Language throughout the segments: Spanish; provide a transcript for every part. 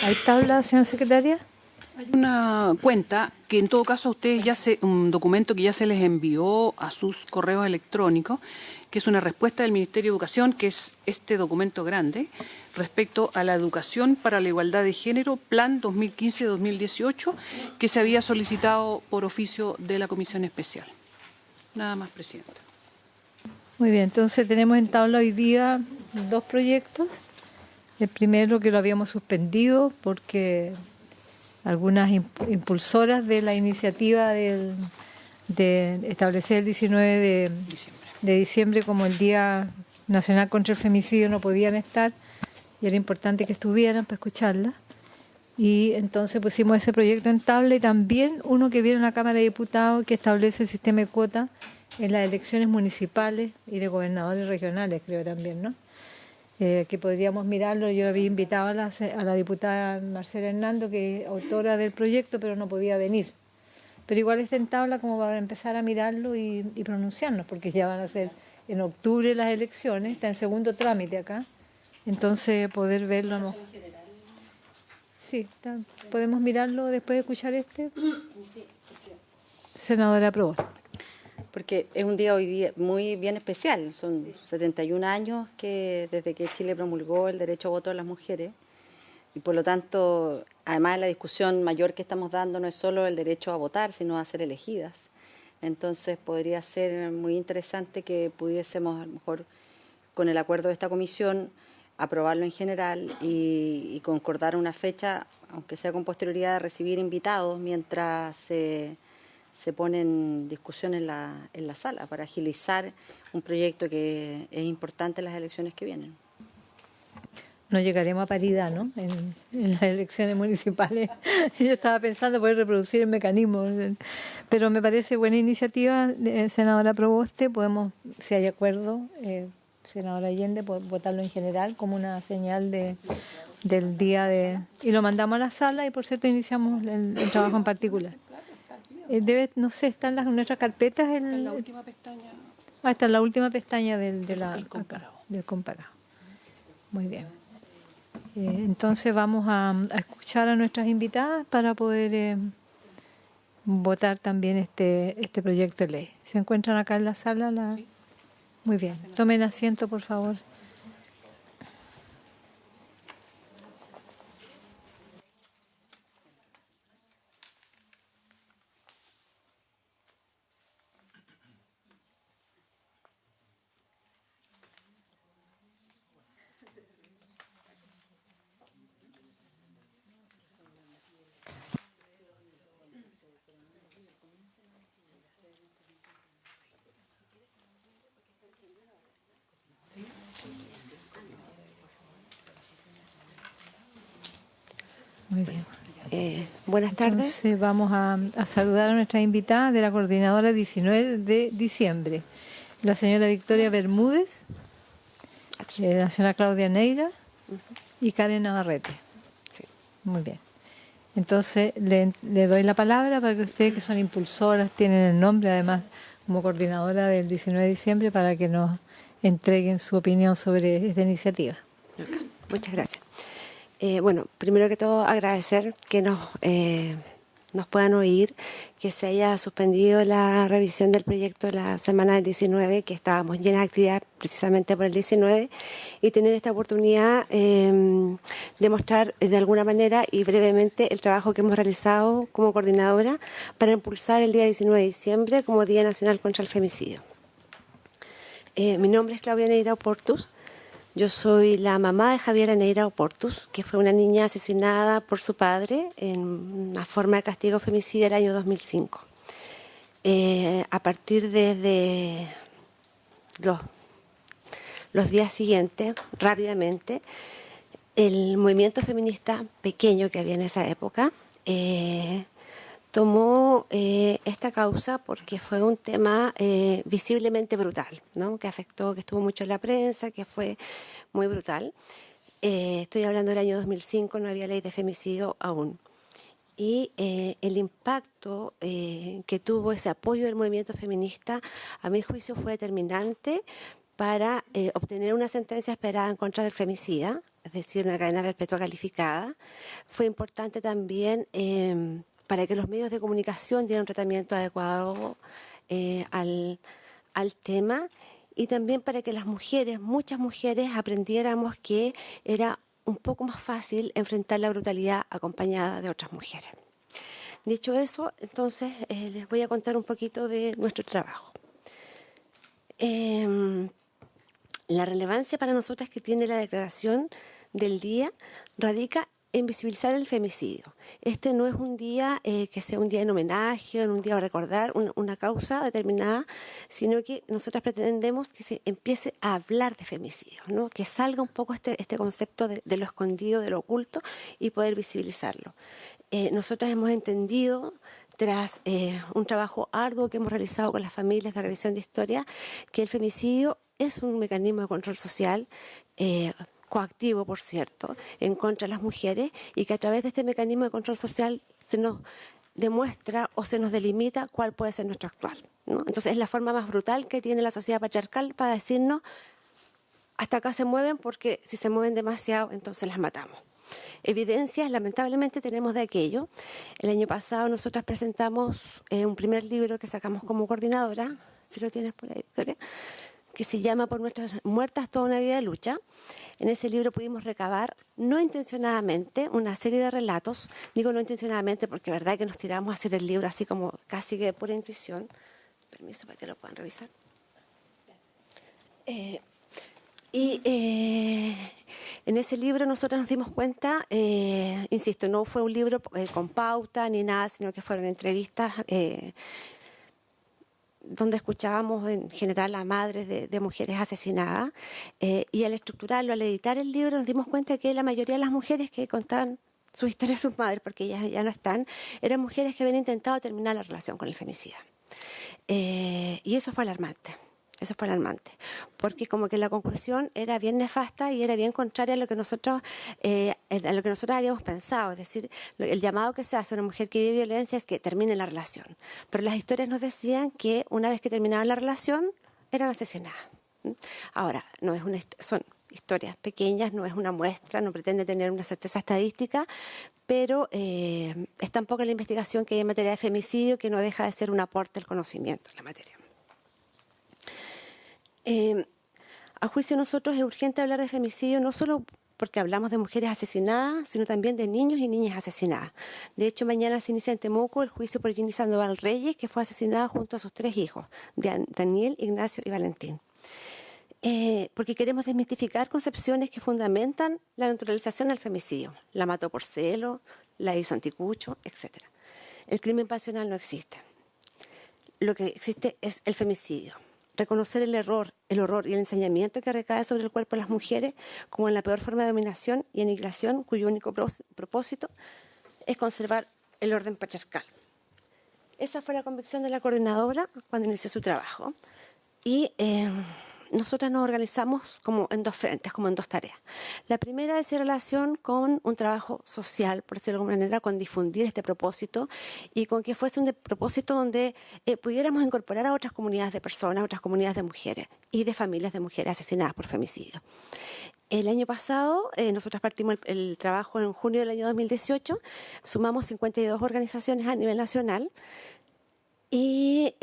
¿Hay tabla, señora secretaria? Hay una cuenta que en todo caso a ustedes un documento que ya se les envió a sus correos electrónicos, que es una respuesta del Ministerio de Educación, que es este documento grande, respecto a la educación para la igualdad de género, plan 2015-2018, que se había solicitado por oficio de la Comisión Especial. Nada más, Presidenta. Muy bien, entonces tenemos en tabla hoy día dos proyectos. El primero que lo habíamos suspendido porque algunas impulsoras de la iniciativa de establecer el 19 de diciembre como el Día Nacional contra el Femicidio no podían estar y era importante que estuvieran para escucharla. Y entonces pusimos ese proyecto en tabla y también uno que viene a la Cámara de Diputados que establece el sistema de cuotas en las elecciones municipales y de gobernadores regionales, creo también, ¿no? Que podríamos mirarlo. Yo había invitado a la diputada Marcela Hernando, que es autora del proyecto, pero no podía venir. Pero igual está en tabla como para empezar a mirarlo y pronunciarnos, porque ya van a ser en octubre las elecciones, está en segundo trámite acá, entonces poder verlo no. Sí, podemos mirarlo después de escuchar este. Senadora Proboste. Porque es un día hoy día muy bien especial. Son 71 años que desde que Chile promulgó el derecho a voto de las mujeres y por lo tanto, además la discusión mayor que estamos dando no es solo el derecho a votar, sino a ser elegidas. Entonces podría ser muy interesante que pudiésemos a lo mejor con el acuerdo de esta comisión aprobarlo en general y concordar una fecha, aunque sea con posterioridad, de recibir invitados mientras se pone en discusión en la sala para agilizar un proyecto que es importante en las elecciones que vienen. No llegaremos a paridad, ¿no? En las elecciones municipales. Yo estaba pensando poder reproducir el mecanismo, pero me parece buena iniciativa, senadora Proboste. Podemos, si hay acuerdo, senadora Allende, votarlo en general como una señal del día de... Y lo mandamos a la sala y, por cierto, iniciamos el trabajo en particular. No sé, están nuestras carpetas. Está en la última pestaña. Está en la última pestaña del comparado. Del comparado. Muy bien. Entonces vamos a escuchar a nuestras invitadas para poder votar también este proyecto de ley. ¿Se encuentran acá en la sala? Sí. Muy bien. Tomen asiento, por favor. Muy bien. Buenas tardes. Entonces vamos a saludar a nuestra invitada de la coordinadora 19 de diciembre, la señora Victoria Bermúdez, la señora Claudia Neira y Karen Navarrete. Sí. Muy bien. Entonces le doy la palabra para que ustedes, que son impulsoras, tienen el nombre además como coordinadora del 19 de diciembre, para que nos entreguen su opinión sobre esta iniciativa. Okay. Muchas gracias. Bueno, primero que todo agradecer que nos puedan oír, que se haya suspendido la revisión del proyecto la semana del 19, que estábamos llenas de actividad precisamente por el 19, y tener esta oportunidad de mostrar de alguna manera y brevemente el trabajo que hemos realizado como coordinadora para impulsar el día 19 de diciembre como Día Nacional contra el Femicidio. Mi nombre es Claudia Neira Oportus. Yo soy la mamá de Javiera Neira Oportus, que fue una niña asesinada por su padre en una forma de castigo femicidio el año 2005. A partir de los días siguientes, rápidamente, el movimiento feminista pequeño que había en esa época tomó esta causa porque fue un tema visiblemente brutal, ¿no? Que afectó, que estuvo mucho en la prensa, que fue muy brutal. Estoy hablando del año 2005, no había ley de femicidio aún. Y el impacto que tuvo ese apoyo del movimiento feminista, a mi juicio, fue determinante para obtener una sentencia esperada en contra del femicida, es decir, una cadena perpetua calificada. Fue importante también para que los medios de comunicación dieran un tratamiento adecuado al tema, y también para que las mujeres, muchas mujeres, aprendiéramos que era un poco más fácil enfrentar la brutalidad acompañada de otras mujeres. Dicho eso, entonces les voy a contar un poquito de nuestro trabajo. La relevancia para nosotras que tiene la declaración del día radica en visibilizar el femicidio. Este no es un día que sea un día en homenaje, o un día a recordar una causa determinada, sino que nosotras pretendemos que se empiece a hablar de femicidio, ¿no? Que salga un poco este concepto de lo escondido, de lo oculto, y poder visibilizarlo. Nosotras hemos entendido, tras un trabajo arduo que hemos realizado con las familias de revisión de historia, que el femicidio es un mecanismo de control social coactivo, por cierto, en contra de las mujeres, y que a través de este mecanismo de control social se nos demuestra o se nos delimita cuál puede ser nuestro actuar, ¿no? Entonces es la forma más brutal que tiene la sociedad patriarcal para decirnos: hasta acá se mueven, porque si se mueven demasiado, entonces las matamos. Evidencias, lamentablemente, tenemos de aquello. El año pasado nosotras presentamos un primer libro que sacamos como coordinadora, si lo tienes por ahí, Victoria, que se llama Por nuestras muertas, toda una vida de lucha. En ese libro pudimos recabar, no intencionadamente, una serie de relatos. Digo no intencionadamente porque la verdad que nos tiramos a hacer el libro así como casi que de pura intuición. Permiso para que lo puedan revisar. En ese libro nosotros nos dimos cuenta, insisto, no fue un libro con pauta ni nada, sino que fueron entrevistas donde escuchábamos en general a madres de mujeres asesinadas, y al estructurarlo, al editar el libro, nos dimos cuenta que la mayoría de las mujeres que contaban su historia de sus madres, porque ellas ya no están, eran mujeres que habían intentado terminar la relación con el femicida. Y eso fue alarmante. Eso fue alarmante, porque como que la conclusión era bien nefasta y era bien contraria a lo que nosotros habíamos pensado. Es decir, el llamado que se hace a una mujer que vive violencia es que termine la relación. Pero las historias nos decían que una vez que terminaban la relación, eran asesinadas. Ahora, no es son historias pequeñas, no es una muestra, no pretende tener una certeza estadística, pero es tan poca la investigación que hay en materia de femicidio que no deja de ser un aporte al conocimiento en la materia. A juicio de nosotros es urgente hablar de femicidio, no solo porque hablamos de mujeres asesinadas, sino también de niños y niñas asesinadas. De hecho, mañana se inicia en Temuco el juicio por Ginny Sandoval Reyes, que fue asesinada junto a sus 3 hijos, Daniel, Ignacio y Valentín. Porque queremos desmitificar concepciones que fundamentan la naturalización del femicidio. La mató por celo, la hizo anticucho, etc. El crimen pasional no existe. Lo que existe es el femicidio. Reconocer el error, el horror y el ensañamiento que recae sobre el cuerpo de las mujeres como en la peor forma de dominación y aniquilación, cuyo único propósito es conservar el orden patriarcal. Esa fue la convicción de la coordinadora cuando inició su trabajo. Y nosotras nos organizamos como en 2 frentes, como en 2 tareas. La primera es en relación con un trabajo social, por decirlo de alguna manera, con difundir este propósito y con que fuese un propósito donde pudiéramos incorporar a otras comunidades de personas, a otras comunidades de mujeres y de familias de mujeres asesinadas por femicidio. El año pasado, nosotros partimos el trabajo en junio del año 2018, sumamos 52 organizaciones a nivel nacional y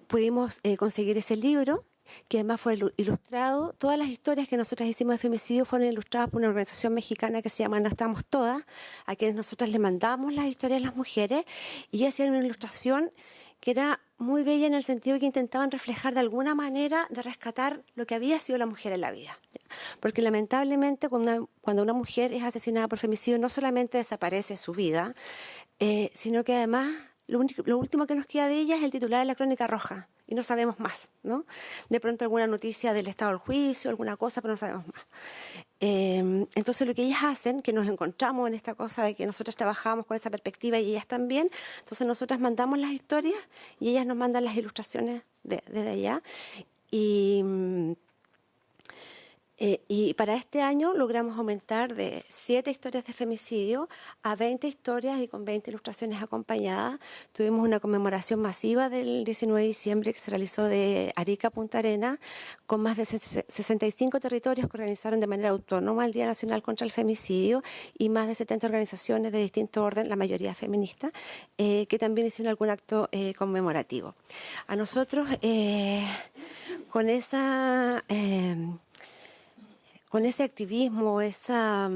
pudimos conseguir ese libro, que además fue ilustrado. Todas las historias que nosotras hicimos de femicidio fueron ilustradas por una organización mexicana que se llama No Estamos Todas, a quienes nosotras le mandamos las historias de las mujeres, y hacían una ilustración que era muy bella en el sentido que intentaban reflejar de alguna manera de rescatar lo que había sido la mujer en la vida. Porque lamentablemente cuando una mujer es asesinada por femicidio no solamente desaparece su vida, sino que además lo último que nos queda de ella es el titular de la Crónica Roja y no sabemos más, ¿no? De pronto alguna noticia del estado del juicio, alguna cosa, pero no sabemos más. Entonces lo que ellas hacen, que nos encontramos en esta cosa de que nosotras trabajamos con esa perspectiva y ellas también, entonces nosotras mandamos las historias y ellas nos mandan las ilustraciones desde allá. Y Y para este año logramos aumentar de 7 historias de femicidio a 20 historias y con 20 ilustraciones acompañadas. Tuvimos una conmemoración masiva del 19 de diciembre que se realizó de Arica a Punta Arenas, con más de 65 territorios que organizaron de manera autónoma el Día Nacional contra el Femicidio y más de 70 organizaciones de distinto orden, la mayoría feministas, que también hicieron algún acto conmemorativo. A nosotros, con esa... con ese activismo, esa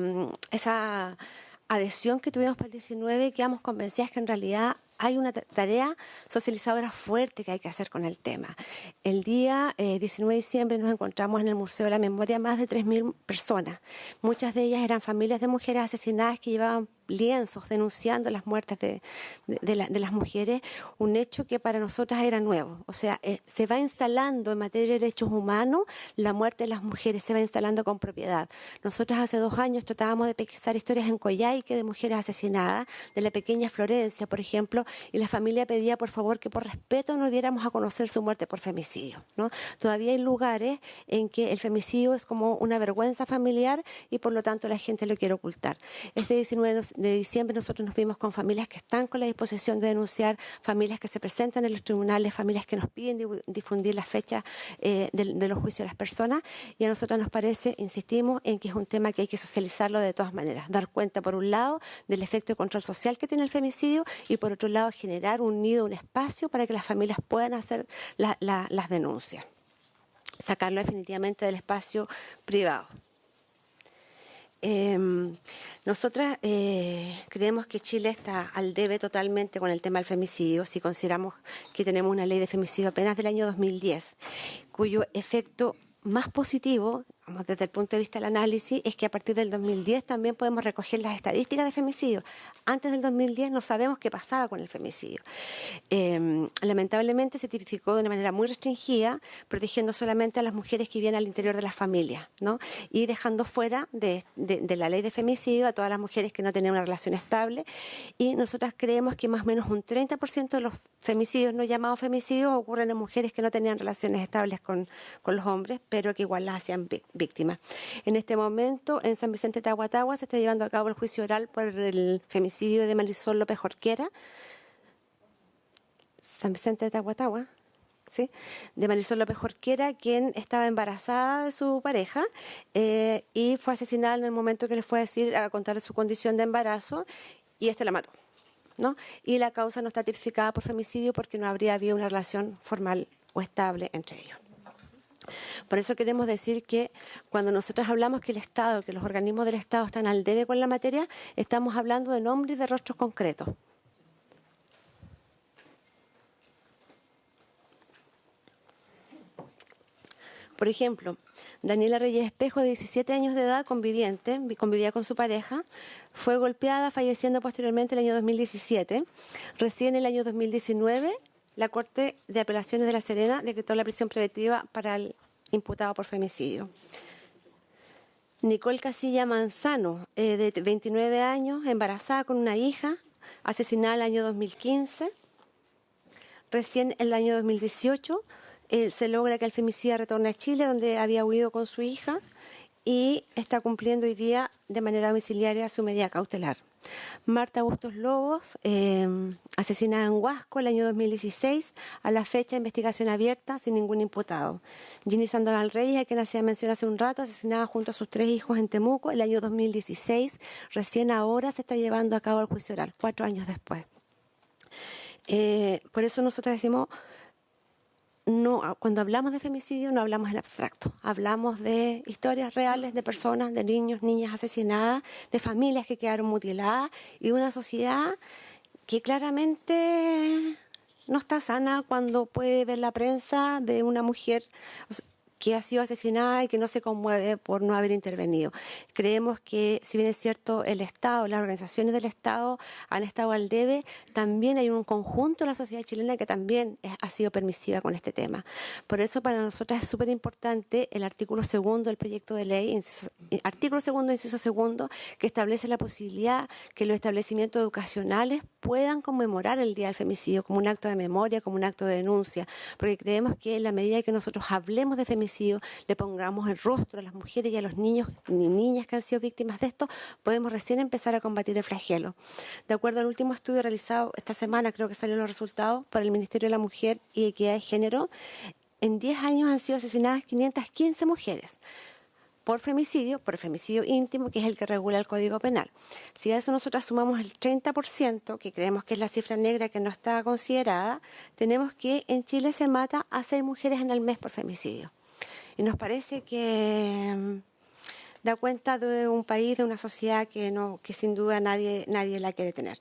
adhesión que tuvimos para el 19, quedamos convencidas que en realidad hay una tarea socializadora fuerte que hay que hacer con el tema. El día 19 de diciembre nos encontramos en el Museo de la Memoria más de 3.000 personas. Muchas de ellas eran familias de mujeres asesinadas que llevaban lienzos denunciando las muertes de las mujeres, un hecho que para nosotras era nuevo. O sea, se va instalando en materia de derechos humanos la muerte de las mujeres, se va instalando con propiedad. Nosotras hace 2 años tratábamos de pesquisar historias en Coyhaique de mujeres asesinadas, de la pequeña Florencia, por ejemplo, y la familia pedía por favor que por respeto nos diéramos a conocer su muerte por femicidio, ¿no? Todavía hay lugares en que el femicidio es como una vergüenza familiar y por lo tanto la gente lo quiere ocultar. Este 19 de diciembre nosotros nos vimos con familias que están con la disposición de denunciar, familias que se presentan en los tribunales, familias que nos piden difundir las fechas de los juicios de las personas, y a nosotros nos parece, insistimos, en que es un tema que hay que socializarlo de todas maneras, dar cuenta por un lado del efecto de control social que tiene el femicidio y por otro lado generar un nido, un espacio para que las familias puedan hacer las denuncias, sacarlo definitivamente del espacio privado. Nosotras creemos que Chile está al debe totalmente con el tema del femicidio, si consideramos que tenemos una ley de femicidio apenas del año 2010, cuyo efecto más positivo, desde el punto de vista del análisis, es que a partir del 2010 también podemos recoger las estadísticas de femicidio. Antes del 2010 no sabemos qué pasaba con el femicidio. Lamentablemente se tipificó de una manera muy restringida, protegiendo solamente a las mujeres que viven al interior de las familias, ¿no? Y dejando fuera de la ley de femicidio a todas las mujeres que no tenían una relación estable. Y nosotras creemos que más o menos un 30% de los femicidios no llamados femicidios ocurren en mujeres que no tenían relaciones estables con los hombres, pero que igual las hacían víctimas. En este momento, en San Vicente de Tahuatahua, se está llevando a cabo el juicio oral por el femicidio de Marisol López Jorquera. San Vicente de Tahuatahua, ¿sí? De Marisol López Jorquera, quien estaba embarazada de su pareja y fue asesinada en el momento que le fue a contar su condición de embarazo, y la mató, ¿no? Y la causa no está tipificada por femicidio porque no habría habido una relación formal o estable entre ellos. Por eso queremos decir que cuando nosotros hablamos que el Estado, que los organismos del Estado están al debe con la materia, estamos hablando de nombres y de rostros concretos. Por ejemplo, Daniela Reyes Espejo, de 17 años de edad, convivía con su pareja, fue golpeada, falleciendo posteriormente en el año 2017. Recién en el año 2019, la Corte de Apelaciones de La Serena decretó la prisión preventiva para el imputado por femicidio. Nicole Casilla Manzano, de 29 años, embarazada con una hija, asesinada en el año 2015. Recién en el año 2018 se logra que el femicida retorne a Chile, donde había huido con su hija, y está cumpliendo hoy día de manera domiciliaria su medida cautelar. Marta Bustos Lobos, asesinada en Huasco el año 2016, a la fecha investigación abierta sin ningún imputado. Ginny Sandoval Reyes, a quien hacía mención hace un rato, asesinada junto a sus 3 hijos en Temuco el año 2016, recién ahora se está llevando a cabo el juicio oral, 4 años después. Por eso nosotros decimos, no, cuando hablamos de femicidio no hablamos en abstracto, hablamos de historias reales de personas, de niños, niñas asesinadas, de familias que quedaron mutiladas y de una sociedad que claramente no está sana cuando puede ver la prensa de una mujer que ha sido asesinada y que no se conmueve por no haber intervenido. Creemos que, si bien es cierto, el Estado, las organizaciones del Estado han estado al debe, también hay un conjunto de la sociedad chilena que también ha sido permisiva con este tema. Por eso, para nosotras es súper importante el artículo 2 del proyecto de ley, artículo 2, inciso 2, que establece la posibilidad que los establecimientos educacionales puedan conmemorar el Día del Femicidio como un acto de memoria, como un acto de denuncia, porque creemos que en la medida que nosotros hablemos de femicidio, femicidio, le pongamos el rostro a las mujeres y a los niños y niñas que han sido víctimas de esto, podemos recién empezar a combatir el flagelo. De acuerdo al último estudio realizado esta semana, creo que salieron los resultados por el Ministerio de la Mujer y Equidad de Género, en 10 años han sido asesinadas 515 mujeres. Por femicidio íntimo, que es el que regula el Código Penal. Si a eso nosotros sumamos el 30%, que creemos que es la cifra negra que no está considerada, tenemos que en Chile se mata a 6 mujeres en el mes por femicidio. Y nos parece que da cuenta de un país, de una sociedad que sin duda nadie la quiere tener.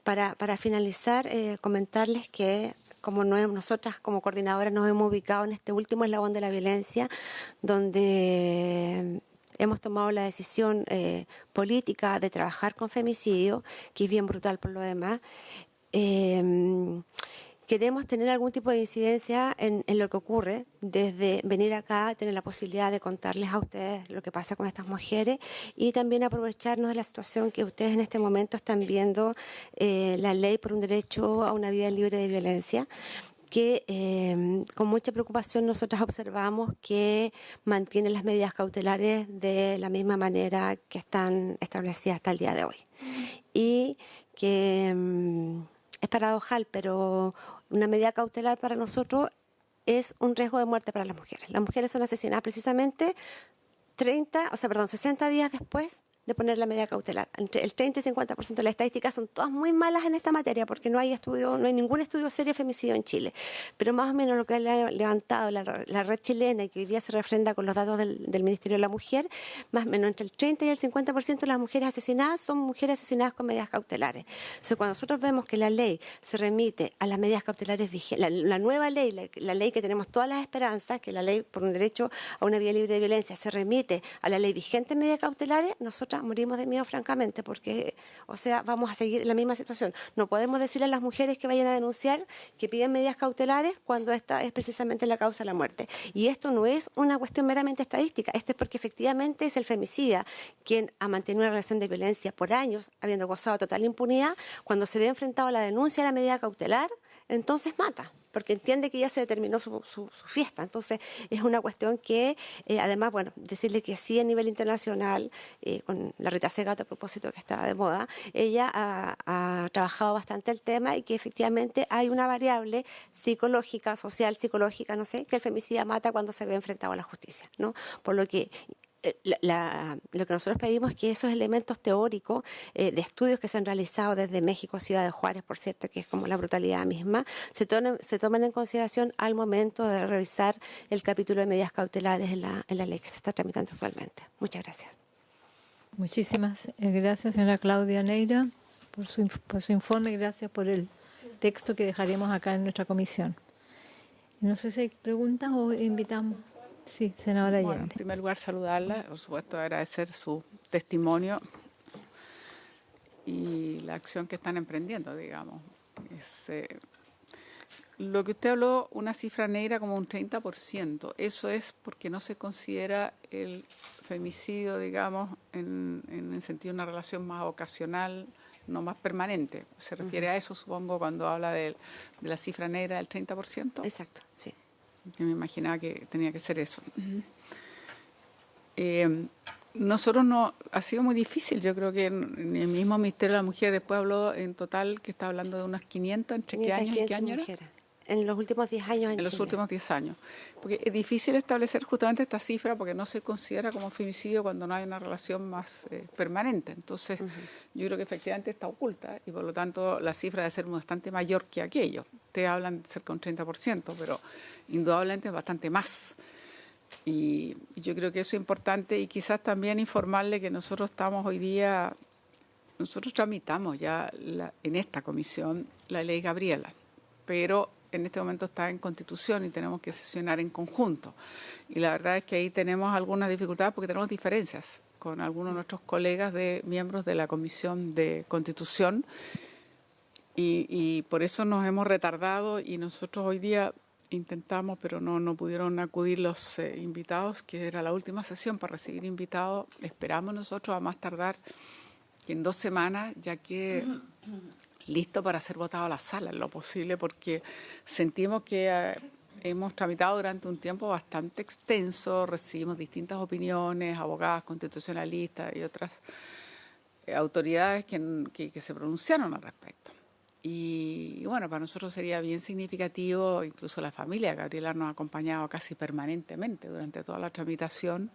Para finalizar, comentarles que como nosotras como coordinadoras nos hemos ubicado en este último eslabón de la violencia, donde hemos tomado la decisión política de trabajar con femicidio, que es bien brutal por lo demás. Queremos tener algún tipo de incidencia en lo que ocurre, desde venir acá, tener la posibilidad de contarles a ustedes lo que pasa con estas mujeres y también aprovecharnos de la situación que ustedes en este momento están viendo, la ley por un derecho a una vida libre de violencia, que con mucha preocupación nosotras observamos que mantiene las medidas cautelares de la misma manera que están establecidas hasta el día de hoy. Y que es paradojal, pero una medida cautelar para nosotros es un riesgo de muerte para las mujeres. Las mujeres son asesinadas precisamente 60 días después de poner la medida cautelar. Entre el 30 y 50% de las estadísticas son todas muy malas en esta materia porque no hay ningún estudio serio de femicidio en Chile. Pero más o menos lo que ha levantado la red chilena y que hoy día se refrenda con los datos del Ministerio de la Mujer, más o menos entre el 30 y el 50% de las mujeres asesinadas son mujeres asesinadas con medidas cautelares. Entonces, cuando nosotros vemos que la ley se remite a las medidas cautelares vigentes, la nueva ley, la ley que tenemos todas las esperanzas, que la ley por un derecho a una vida libre de violencia se remite a la ley vigente en medidas cautelares, nosotros morimos de miedo francamente porque, vamos a seguir en la misma situación. No podemos decirle a las mujeres que vayan a denunciar que piden medidas cautelares cuando esta es precisamente la causa de la muerte. Y esto no es una cuestión meramente estadística, esto es porque efectivamente es el femicida quien ha mantenido una relación de violencia por años, habiendo gozado total impunidad, cuando se ve enfrentado a la denuncia de la medida cautelar, entonces mata, porque entiende que ya se determinó su fiesta. Entonces, es una cuestión que, además, decirle que sí a nivel internacional, con la Rita Segato, a propósito que está de moda, ella ha trabajado bastante el tema y que efectivamente hay una variable psicológica, social, psicológica, que el femicida mata cuando se ve enfrentado a la justicia, ¿no? Por lo que lo que nosotros pedimos es que esos elementos teóricos de estudios que se han realizado desde México, Ciudad de Juárez, por cierto, que es como la brutalidad misma, se tomen en consideración al momento de revisar el capítulo de medidas cautelares en la ley que se está tramitando actualmente. Muchas gracias. Muchísimas gracias, señora Claudia Neira, por su informe y gracias por el texto que dejaremos acá en nuestra comisión. No sé si hay preguntas o invitamos. Sí, senadora Allende. Bueno, en primer lugar, saludarla, por supuesto, agradecer su testimonio y la acción que están emprendiendo, digamos. Lo que usted habló, una cifra negra como un 30%, eso es porque no se considera el femicidio, digamos, en el sentido de una relación más ocasional, no más permanente. ¿Se refiere a eso, supongo, cuando habla de la cifra negra del 30%? Exacto, sí. Que me imaginaba que tenía que ser eso. Nosotros ha sido muy difícil, yo creo que en el mismo Ministerio de la Mujer después habló en total que está hablando de unos 500, ¿entre qué años y qué año era? En los últimos 10 años en Chile. Los últimos 10 años. Porque es difícil establecer justamente esta cifra porque no se considera como femicidio cuando no hay una relación más permanente. Entonces, yo creo que efectivamente está oculta y por lo tanto la cifra debe ser bastante mayor que aquello. Ustedes hablan de cerca de un 30%, pero indudablemente es bastante más. Y yo creo que eso es importante y quizás también informarle que nosotros tramitamos ya en esta comisión la ley Gabriela, pero en este momento está en Constitución y tenemos que sesionar en conjunto. Y la verdad es que ahí tenemos algunas dificultades porque tenemos diferencias con algunos de nuestros colegas miembros de la Comisión de Constitución y por eso nos hemos retardado y nosotros hoy día intentamos, pero no pudieron acudir los invitados, que era la última sesión para recibir invitados. Esperamos nosotros a más tardar que en 2 semanas, ya que listo para ser votado a la sala en lo posible, porque sentimos que hemos tramitado durante un tiempo bastante extenso, recibimos distintas opiniones, abogadas constitucionalistas y otras autoridades que se pronunciaron al respecto. Y bueno, para nosotros sería bien significativo, incluso la familia Gabriela nos ha acompañado casi permanentemente durante toda la tramitación,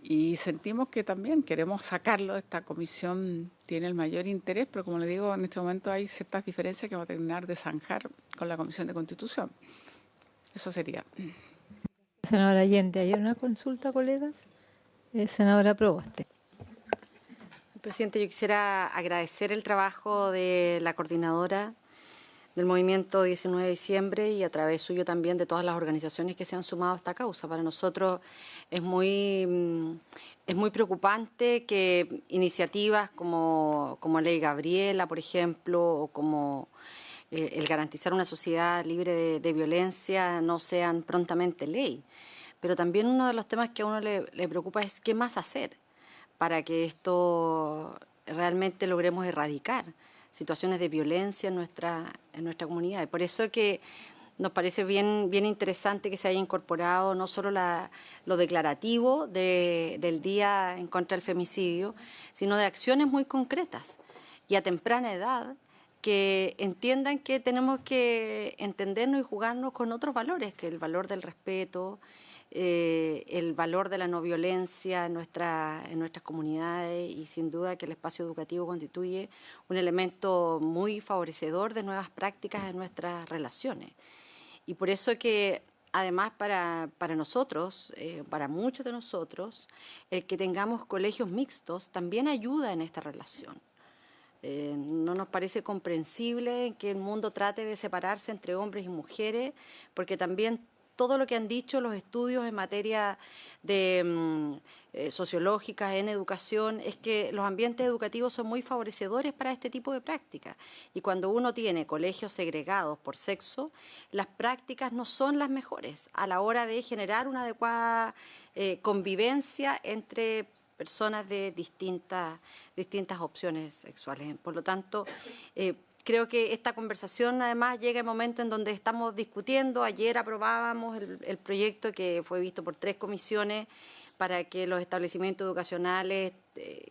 y sentimos que también queremos sacarlo. Esta comisión tiene el mayor interés, pero como le digo, en este momento hay ciertas diferencias que vamos a terminar de zanjar con la Comisión de Constitución. Eso sería. Senadora Allende, ¿hay una consulta, colegas? Senadora Proboste. Presidente, yo quisiera agradecer el trabajo de la coordinadora del movimiento 19 de diciembre y a través suyo también de todas las organizaciones que se han sumado a esta causa. Para nosotros es muy preocupante que iniciativas como Ley Gabriela, por ejemplo, o como el garantizar una sociedad libre de violencia no sean prontamente ley. Pero también uno de los temas que a uno le preocupa es qué más hacer para que esto realmente logremos erradicar situaciones de violencia en nuestra comunidad. Y por eso que nos parece bien interesante que se haya incorporado no solo lo declarativo del Día en contra del Femicidio, sino de acciones muy concretas y a temprana edad que entiendan que tenemos que entendernos y jugarnos con otros valores, que el valor del respeto, el valor de la no violencia en nuestras comunidades, y sin duda que el espacio educativo constituye un elemento muy favorecedor de nuevas prácticas en nuestras relaciones. Y por eso que además para nosotros, para muchos de nosotros, el que tengamos colegios mixtos también ayuda en esta relación. No nos parece comprensible que el mundo trate de separarse entre hombres y mujeres, porque también todo lo que han dicho los estudios en materia de sociológicas en educación es que los ambientes educativos son muy favorecedores para este tipo de prácticas. Y cuando uno tiene colegios segregados por sexo, las prácticas no son las mejores a la hora de generar una adecuada convivencia entre personas de distintas opciones sexuales. Por lo tanto, creo que esta conversación además llega en el momento en donde estamos discutiendo. Ayer aprobábamos el proyecto que fue visto por 3 comisiones para que los establecimientos educacionales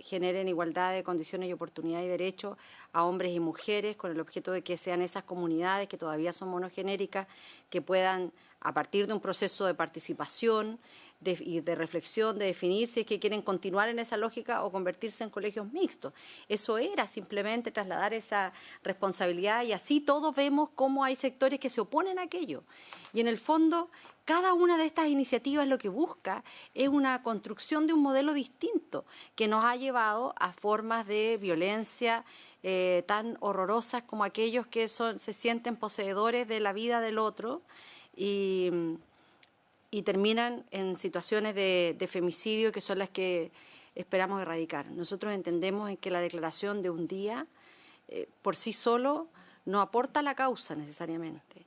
generen igualdad de condiciones y oportunidades y derechos a hombres y mujeres, con el objeto de que sean esas comunidades que todavía son monogenéricas, que puedan, a partir de un proceso de participación y de reflexión, de definir si es que quieren continuar en esa lógica o convertirse en colegios mixtos. Eso era simplemente trasladar esa responsabilidad, y así todos vemos cómo hay sectores que se oponen a aquello. Y en el fondo, cada una de estas iniciativas lo que busca es una construcción de un modelo distinto que nos ha llevado a formas de violencia tan horrorosas como aquellos que se sienten poseedores de la vida del otro y terminan en situaciones de femicidio, que son las que esperamos erradicar. Nosotros entendemos en que la declaración de un día por sí solo no aporta la causa necesariamente.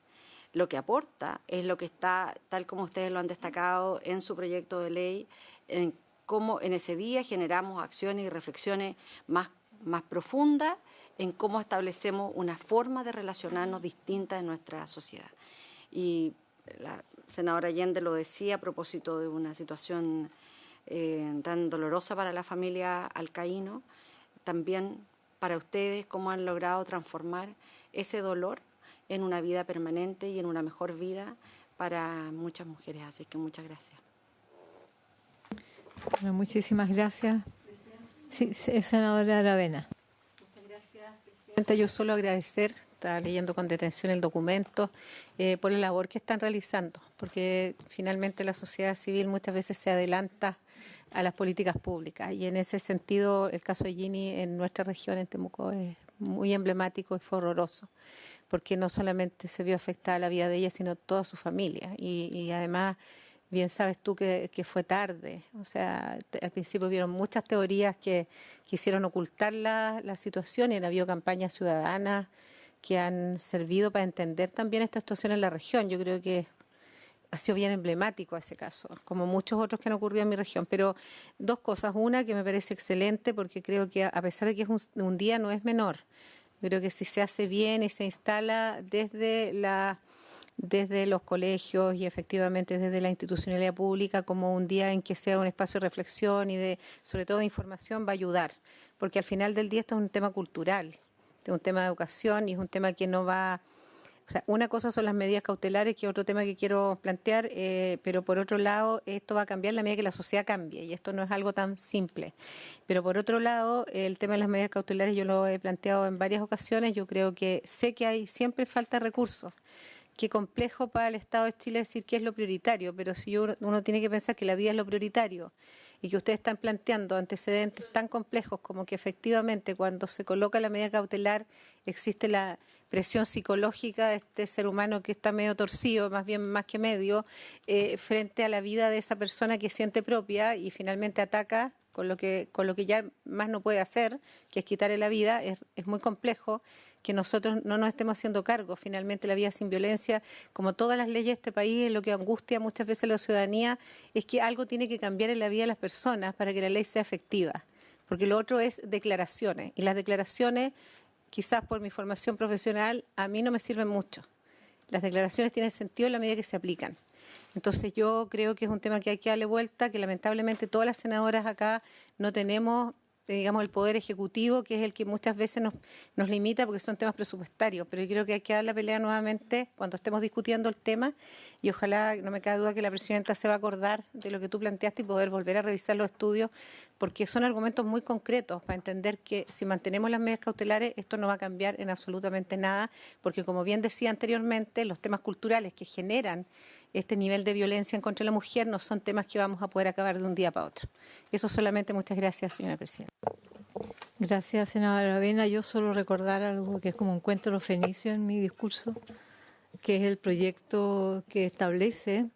Lo que aporta es lo que está, tal como ustedes lo han destacado en su proyecto de ley, en cómo en ese día generamos acciones y reflexiones más profundas en cómo establecemos una forma de relacionarnos distinta en nuestra sociedad. Y la senadora Allende lo decía a propósito de una situación tan dolorosa para la familia Alcaíno, también para ustedes, cómo han logrado transformar ese dolor en una vida permanente y en una mejor vida para muchas mujeres. Así que muchas gracias. Bueno, muchísimas gracias. Sí, senadora Aravena. Muchas gracias, presidenta. Yo solo agradecer, estaba leyendo con detención el documento, por la labor que están realizando, porque finalmente la sociedad civil muchas veces se adelanta a las políticas públicas, y en ese sentido el caso de Ginny en nuestra región, en Temuco, es muy emblemático y fue horroroso, porque no solamente se vio afectada la vida de ella, sino toda su familia, y además bien sabes tú que fue tarde. O sea, al principio hubieron muchas teorías que quisieron ocultar la situación, y han habido campañas ciudadanas que han servido para entender también esta situación en la región. Yo creo que ha sido bien emblemático ese caso, como muchos otros que han ocurrido en mi región. Pero 2 cosas. Una, que me parece excelente, porque creo que a pesar de que es un día, no es menor. Yo creo que si se hace bien y se instala desde los colegios y efectivamente desde la institucionalidad pública como un día en que sea un espacio de reflexión y sobre todo de información, va a ayudar, porque al final del día esto es un tema cultural, es un tema de educación y es un tema que no va. O sea, una cosa son las medidas cautelares, que es otro tema que quiero plantear, pero por otro lado, esto va a cambiar la medida que la sociedad cambie, y esto no es algo tan simple. Pero por otro lado, el tema de las medidas cautelares yo lo he planteado en varias ocasiones. Yo creo que sé que hay siempre falta de recursos. Qué complejo para el Estado de Chile decir qué es lo prioritario, pero si uno tiene que pensar que la vida es lo prioritario y que ustedes están planteando antecedentes tan complejos como que efectivamente cuando se coloca la medida cautelar existe la presión psicológica de este ser humano que está medio torcido, más bien más que medio, frente a la vida de esa persona que siente propia y finalmente ataca con lo que ya más no puede hacer, que es quitarle la vida. Es muy complejo que nosotros no nos estemos haciendo cargo. Finalmente la vida sin violencia, como todas las leyes de este país, lo que angustia muchas veces a la ciudadanía es que algo tiene que cambiar en la vida de las personas para que la ley sea efectiva, porque lo otro es declaraciones, y las declaraciones, quizás por mi formación profesional, a mí no me sirven mucho. Las declaraciones tienen sentido en la medida que se aplican. Entonces yo creo que es un tema que hay que darle vuelta, que lamentablemente todas las senadoras acá no tenemos, digamos, el poder ejecutivo, que es el que muchas veces nos limita porque son temas presupuestarios, pero yo creo que hay que dar la pelea nuevamente cuando estemos discutiendo el tema, y ojalá, no me cabe duda, que la presidenta se va a acordar de lo que tú planteaste y poder volver a revisar los estudios, porque son argumentos muy concretos para entender que si mantenemos las medidas cautelares esto no va a cambiar en absolutamente nada, porque como bien decía anteriormente, los temas culturales que generan este nivel de violencia en contra de la mujer no son temas que vamos a poder acabar de un día para otro. Eso solamente. Muchas gracias, señora presidenta. Gracias, senadora Aravena. Yo solo recordar algo que es como un cuento de los fenicios en mi discurso, que es el proyecto que establece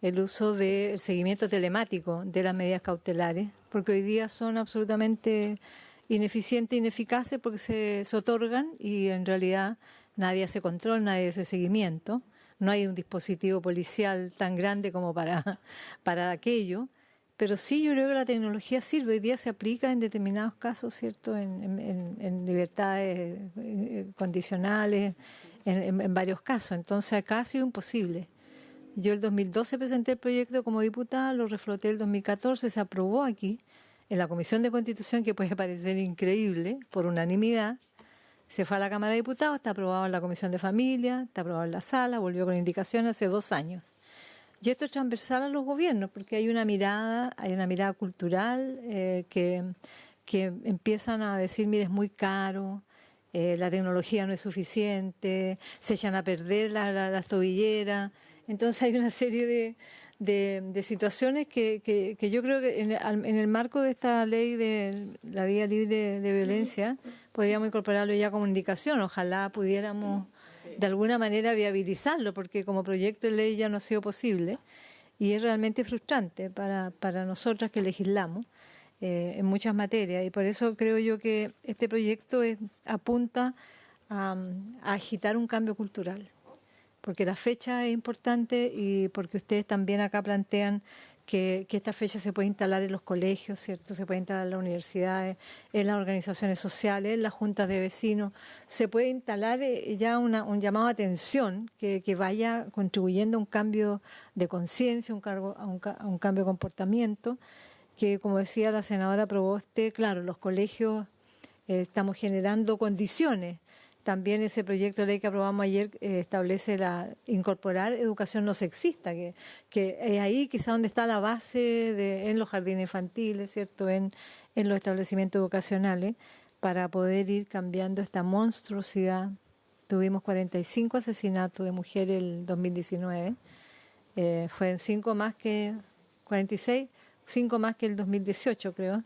el uso del seguimiento telemático de las medidas cautelares, porque hoy día son absolutamente ineficientes, ineficaces, porque se otorgan y en realidad nadie hace control, nadie hace seguimiento. No hay un dispositivo policial tan grande como para aquello, pero sí yo creo que la tecnología sirve. Hoy día se aplica en determinados casos, ¿cierto? En libertades condicionales, en varios casos. Entonces acá ha sido imposible. Yo el 2012 presenté el proyecto como diputada, lo refloté el 2014, se aprobó aquí, en la Comisión de Constitución, que puede parecer increíble, por unanimidad. Se fue a la Cámara de Diputados, está aprobado en la Comisión de Familia, está aprobado en la Sala, volvió con indicación hace 2 años. Y esto es transversal a los gobiernos, porque hay una mirada cultural que empiezan a decir, mire, es muy caro, la tecnología no es suficiente, se echan a perder las tobilleras. Entonces hay una serie de situaciones que yo creo que en el marco de esta ley de la vía libre de violencia podríamos incorporarlo ya como indicación. Ojalá pudiéramos de alguna manera viabilizarlo, porque como proyecto de ley ya no ha sido posible y es realmente frustrante para nosotras que legislamos en muchas materias, y por eso creo yo que este proyecto apunta a agitar un cambio cultural, porque la fecha es importante y porque ustedes también acá plantean que esta fecha se puede instalar en los colegios, ¿cierto? Se puede instalar en las universidades, en las organizaciones sociales, en las juntas de vecinos. Se puede instalar ya un llamado a atención que vaya contribuyendo a un cambio de conciencia, a un cambio de comportamiento, que, como decía la senadora Proboste, claro, los colegios estamos generando condiciones. También ese proyecto de ley que aprobamos ayer establece incorporar educación no sexista, que es ahí quizá donde está la base en los jardines infantiles, ¿cierto? En los establecimientos educacionales, para poder ir cambiando esta monstruosidad. Tuvimos 45 asesinatos de mujeres el 2019, fueron 5 más que 46, 5 más que el 2018, creo,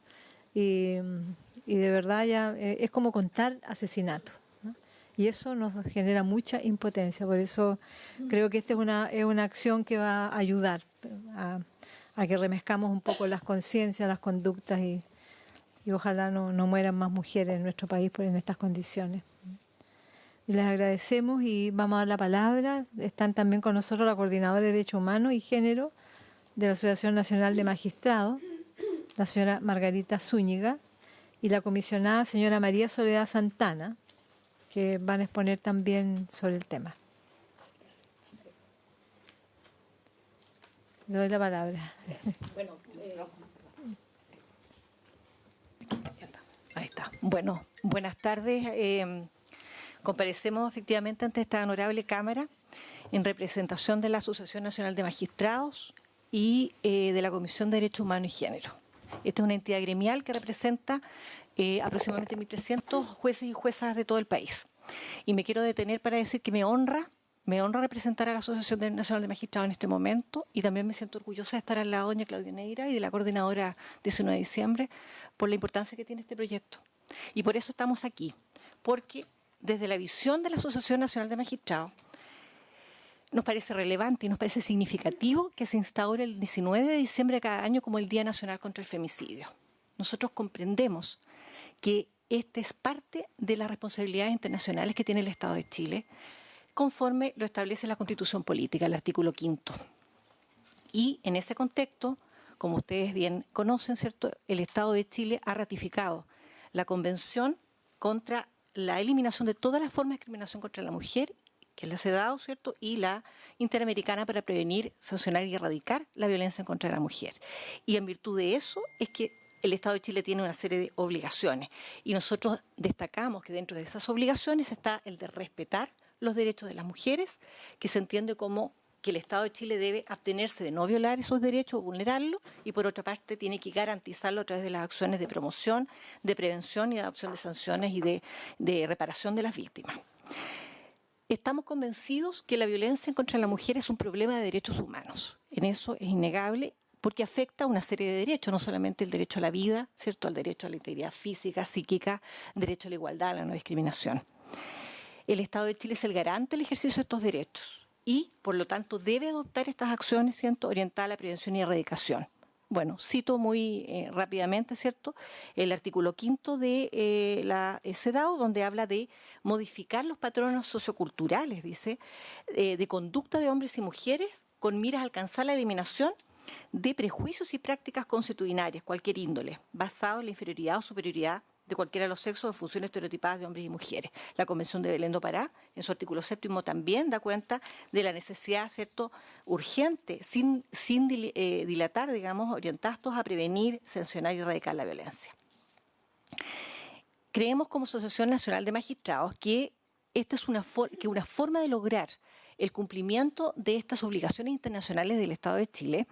y de verdad ya es como contar asesinatos. Y eso nos genera mucha impotencia. Por eso creo que esta es una acción que va a ayudar a que remezcamos un poco las conciencias, las conductas y ojalá no mueran más mujeres en nuestro país en estas condiciones. Y les agradecemos y vamos a dar la palabra. Están también con nosotros la coordinadora de Derechos Humanos y Género de la Asociación Nacional de Magistrados, la señora Margarita Zúñiga, y la comisionada señora María Soledad Santana. que van a exponer también sobre el tema. Le doy la palabra. Bueno, ahí está. Bueno, buenas tardes. Comparecemos efectivamente ante esta honorable Cámara en representación de la Asociación Nacional de Magistrados y de la Comisión de Derechos Humanos y Género. Esta es una entidad gremial que representa aproximadamente 1.300 jueces y juezas de todo el país. Y me quiero detener para decir que me honra representar a la Asociación Nacional de Magistrados en este momento, y también me siento orgullosa de estar al lado de doña Claudia Neira y de la coordinadora 19 de diciembre por la importancia que tiene este proyecto. Y por eso estamos aquí, porque desde la visión de la Asociación Nacional de Magistrados nos parece relevante y nos parece significativo que se instaure el 19 de diciembre de cada año como el Día Nacional contra el Femicidio. Nosotros comprendemos que este es parte de las responsabilidades internacionales que tiene el Estado de Chile, conforme lo establece la Constitución Política, el artículo 5. Y en ese contexto, como ustedes bien conocen, ¿cierto?, el Estado de Chile ha ratificado la Convención contra la eliminación de todas las formas de discriminación contra la mujer, que es la CEDAW, ¿cierto?, y la Interamericana para prevenir, sancionar y erradicar la violencia en contra de la mujer. Y en virtud de eso es que el Estado de Chile tiene una serie de obligaciones. Y nosotros destacamos que dentro de esas obligaciones está el de respetar los derechos de las mujeres, que se entiende como que el Estado de Chile debe abstenerse de no violar esos derechos o vulnerarlos, y por otra parte tiene que garantizarlo a través de las acciones de promoción, de prevención y de adopción de sanciones y de reparación de las víctimas. Estamos convencidos que la violencia contra la mujer es un problema de derechos humanos. En eso es innegable, porque afecta a una serie de derechos, no solamente el derecho a la vida, ¿cierto?, al derecho a la integridad física, psíquica, derecho a la igualdad, a la no discriminación. El Estado de Chile es el garante del ejercicio de estos derechos y, por lo tanto, debe adoptar estas acciones, ¿cierto?, orientadas a la prevención y erradicación. Bueno, cito muy rápidamente, ¿cierto?, el artículo 5 de la CEDAW, donde habla de modificar los patrones socioculturales, dice, de conducta de hombres y mujeres con miras a alcanzar la eliminación de prejuicios y prácticas consuetudinarias, cualquier índole, basado en la inferioridad o superioridad de cualquiera de los sexos en funciones estereotipadas de hombres y mujeres. La Convención de Belén do Pará, en su artículo 7, también da cuenta de la necesidad, ¿cierto?, urgente, sin dilatar, digamos, orientados a prevenir, sancionar y erradicar la violencia. Creemos como Asociación Nacional de Magistrados que esta es una forma de lograr el cumplimiento de estas obligaciones internacionales del Estado de Chile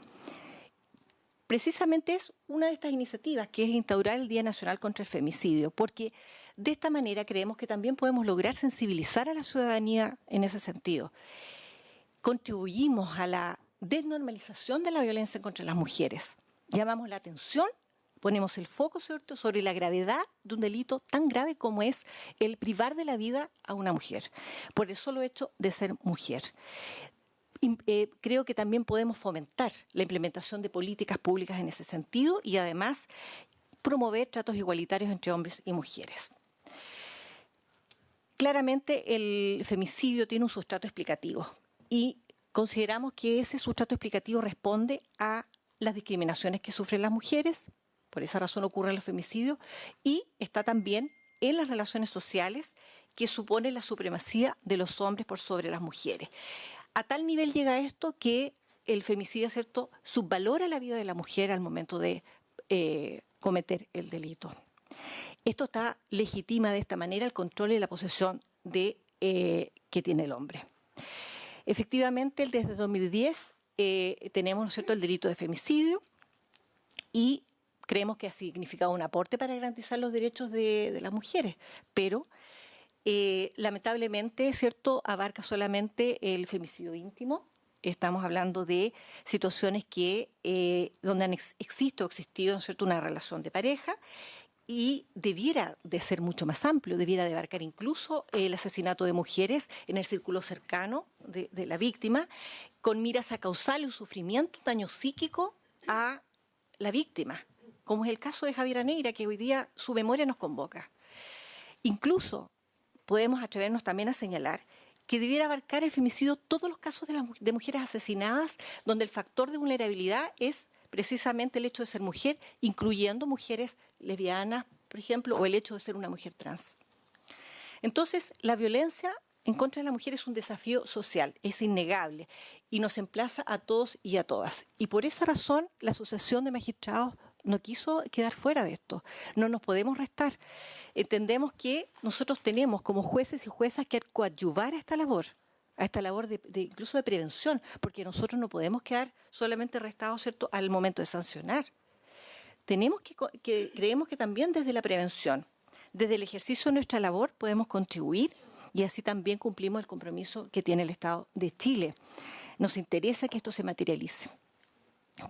precisamente es una de estas iniciativas, que es instaurar el Día Nacional contra el Femicidio, porque de esta manera creemos que también podemos lograr sensibilizar a la ciudadanía en ese sentido. Contribuimos a la desnormalización de la violencia contra las mujeres. Llamamos la atención, ponemos el foco, ¿cierto?, sobre la gravedad de un delito tan grave como es el privar de la vida a una mujer, por el solo hecho de ser mujer. Creo que también podemos fomentar la implementación de políticas públicas en ese sentido y además promover tratos igualitarios entre hombres y mujeres. Claramente el femicidio tiene un sustrato explicativo y consideramos que ese sustrato explicativo responde a las discriminaciones que sufren las mujeres, por esa razón ocurren los femicidios, y está también en las relaciones sociales que supone la supremacía de los hombres por sobre las mujeres. A tal nivel llega esto que el femicidio, ¿cierto?, subvalora la vida de la mujer al momento de cometer el delito. Esto legitima de esta manera el control y la posesión que tiene el hombre. Efectivamente, desde 2010 tenemos, ¿no es cierto?, el delito de femicidio y creemos que ha significado un aporte para garantizar los derechos de las mujeres, pero lamentablemente, ¿cierto?, abarca solamente el femicidio íntimo. Estamos hablando de situaciones donde han existido, ¿no es cierto?, una relación de pareja, y debiera de ser mucho más amplio, debiera de abarcar incluso el asesinato de mujeres en el círculo cercano de la víctima, con miras a causarle un sufrimiento, un daño psíquico a la víctima, como es el caso de Javiera Neira, que hoy día su memoria nos convoca. Incluso podemos atrevernos también a señalar que debiera abarcar el femicidio todos los casos de mujeres asesinadas, donde el factor de vulnerabilidad es precisamente el hecho de ser mujer, incluyendo mujeres lesbianas, por ejemplo, o el hecho de ser una mujer trans. Entonces, la violencia en contra de la mujer es un desafío social, es innegable y nos emplaza a todos y a todas. Y por esa razón, la Asociación de Magistrados no quiso quedar fuera de esto. No nos podemos restar. Entendemos que nosotros tenemos como jueces y juezas que coadyuvar a esta labor incluso de prevención, porque nosotros no podemos quedar solamente restados, ¿cierto?, al momento de sancionar. Creemos que también desde la prevención, desde el ejercicio de nuestra labor, podemos contribuir y así también cumplimos el compromiso que tiene el Estado de Chile. Nos interesa que esto se materialice.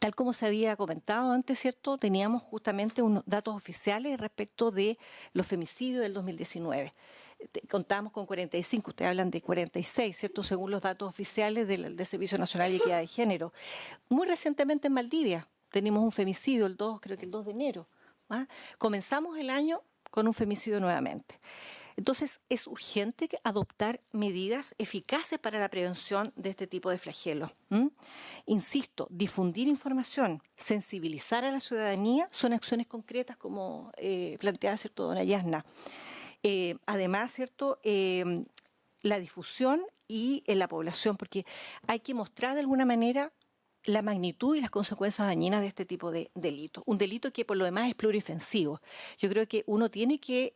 Tal como se había comentado antes, ¿cierto?, teníamos justamente unos datos oficiales respecto de los femicidios del 2019. Contamos con 45, ustedes hablan de 46, ¿cierto?, según los datos oficiales del Servicio Nacional de Equidad de Género. Muy recientemente en Valdivia tenemos un femicidio, creo que el 2 de enero. Comenzamos el año con un femicidio nuevamente. Entonces, es urgente adoptar medidas eficaces para la prevención de este tipo de flagelos. Insisto, difundir información, sensibilizar a la ciudadanía son acciones concretas como planteaba, ¿cierto?, dona Yasna. Además, ¿cierto?, la difusión y en la población, porque hay que mostrar de alguna manera la magnitud y las consecuencias dañinas de este tipo de delitos. Un delito que por lo demás es pluriofensivo. Yo creo que uno tiene que